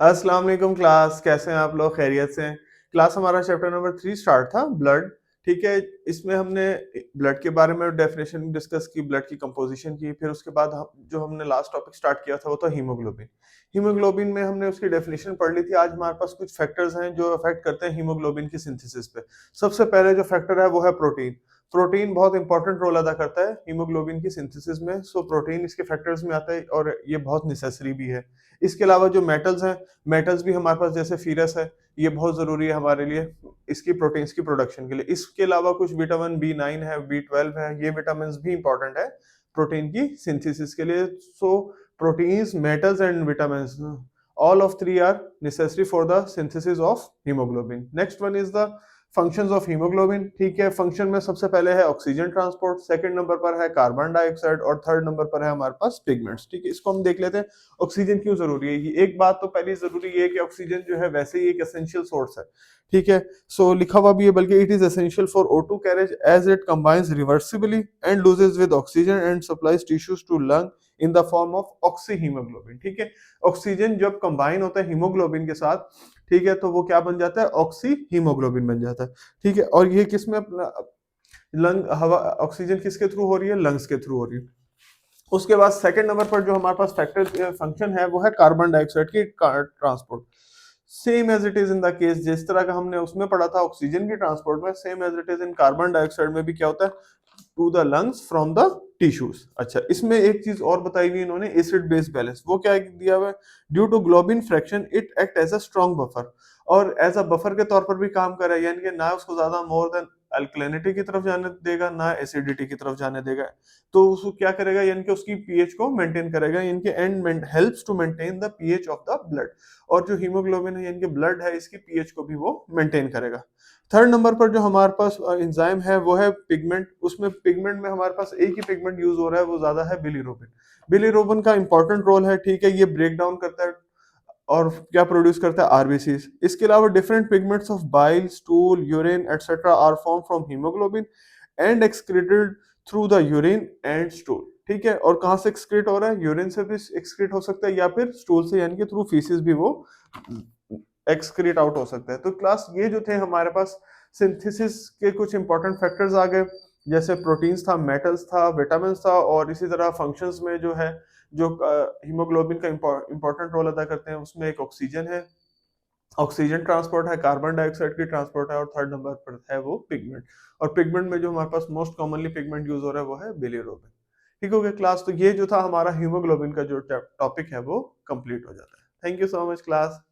अस्सलाम वालेकुम क्लास, कैसे हैं आप लोग? खैरियत से हैं? क्लास हमारा चैप्टर नंबर 3 स्टार्ट था ब्लड, ठीक है? इसमें हमने ब्लड के बारे में डेफिनेशन डिस्कस की, ब्लड की कंपोजिशन की, फिर उसके बाद हम जो हमने लास्ट टॉपिक स्टार्ट किया था वो था हीमोग्लोबिन। हीमोग्लोबिन में हमने उसकी डेफिनेशन पढ़ ली थी। आज हमारे पास कुछ फैक्टर्स हैं जो अफेक्ट करते हैं हीमोग्लोबिन की सिंथेसिस पे। सबसे पहले जो फैक्टर है वो है प्रोटीन। प्रोटीन बहुत इंपॉर्टेंट रोल अदा करता है हीमोग्लोबिन की सिंथेसिस में, सो प्रोटीन इसके फैक्टर्स में आता है और ये बहुत नेसेसरी भी है। इसके अलावा जो मेटल्स हैं, मेटल्स भी हमारे पास जैसे फेरस है, ये बहुत ज़रूरी है हमारे लिए इसकी प्रोटीन्स की प्रोडक्शन के लिए। इसके अलावा कुछ विटामिन बी9 है, बी12 है, ये विटामिन्स भी इंपॉर्टेंट है प्रोटीन की सिंथेसिस के लिए। So proteins, metals and vitamins, all of three are necessary for the synthesis of hemoglobin. Next one is the functions of haemoglobin. ठीक है, फंक्शन में सबसे पहले है ऑक्सीजन ट्रांसपोर्ट, सेकंड नंबर पर है कार्बन डाइऑक्साइड और थर्ड नंबर पर है हमारे पास पिगमेंट्स। ठीक है, इसको हम देख लेते हैं ऑक्सीजन क्यों जरूरी है। एक बात तो पहली जरूरी है कि ऑक्सीजन जो है वैसे ही एक एसेंशियल सोर्स है। ठीक है, सो लिखा हुआ भी है, बल्कि it is essential for O2 carriage as it combines reversibly and loses with oxygen and supplies tissues to lung in the form of oxyhaemoglobin. ठीक है, ऑक्सीजन जब कंबाइन होता है हीमोग्लोबिन के साथ, ठीक है, तो वो क्या बन जाता है? ऑक्सी हीमोग्लोबिन बन जाता है। ठीक है, और ये किस में अपना लंग हवा, ऑक्सीजन किसके थ्रू हो रही है? लंग्स के थ्रू हो रही है। उसके बाद सेकंड नंबर पर जो हमारे पास फैक्टर फंक्शन है वो है कार्बन डाइऑक्साइड की transport. Same as it is in the case, जिस तरह का हमने उसमें पढ़ा था ऑक्सीजन की ट्रांसपोर्ट में, same as it is in carbon dioxide में भी क्या होता है? To the lungs from the tissues. अच्छा, इसमें एक चीज और बताई हुई इन्होंने, एसिड बेस बैलेंस। वो क्या दिया हुआ है? Due to globin fraction it act as a strong buffer, और एज अ बफर के तौर पर भी काम कर रहा है, यानी कि ना उसको ज्यादा मोर देन अल्कलिनिटी की तरफ जाने देगा, ना एसिडिटी की तरफ जाने देगा। तो उसको क्या करेगा? यानी कि उसकी पीएच को मेंटेन करेगा, यानी कि and helps to maintain the pH of the blood. और जो हीमोग्लोबिन है यानी कि ब्लड है, इसकी पीएच को भी वो मेंटेन करेगा। थर्ड नंबर पर जो हमारे पास एंजाइम है वो है पिगमेंट। उसमें पिगमेंट में हमारे पास एक ही पिगमेंट यूज हो रहा है, वो ज्यादा है बिलीरुबिन। बिलीरुबिन का इंपॉर्टेंट रोल है, ठीक है, ये ब्रेक डाउन करता है और क्या प्रोड्यूस करता है? आरबीसीज। इसके अलावा different pigments of bile, stool, urine etcetera are form from haemoglobin and excreted through the urine and stool. ठीक है, और कहाँ से एक्सक्रीट हो रहा है? यूरिन से भी एक्सक्रीट हो सकता है या फिर स्टूल से, यानी कि थ्रू फीसिस भी वो एक्सक्रीट आउट हो सकता है। तो क्लास ये जो थे हमारे पास सिंथेसिस के कुछ इंपॉर्टेंट फैक्टर्स आ गए, जैसे प्रोटीन्स था, मेटल्स था, विटामिन था, और इसी तरह फंक्शंस में जो है, जो हीमोग्लोबिन का इंपॉर्टेंट रोल अदा करते हैं, उसमें एक ऑक्सीजन है, ऑक्सीजन ट्रांसपोर्ट है, कार्बन डाइऑक्साइड की ट्रांसपोर्ट है, और थर्ड नंबर पर है वो पिगमेंट। और पिगमेंट में जो हमारे पास मोस्ट कॉमनली पिगमेंट यूज हो रहा है वो है बिलीरुबिन। ठीक हो गया क्लास? तो ये जो था हमारा हीमोग्लोबिन का जो टॉपिक है वो कंप्लीट हो जाता है। Thank you so much class.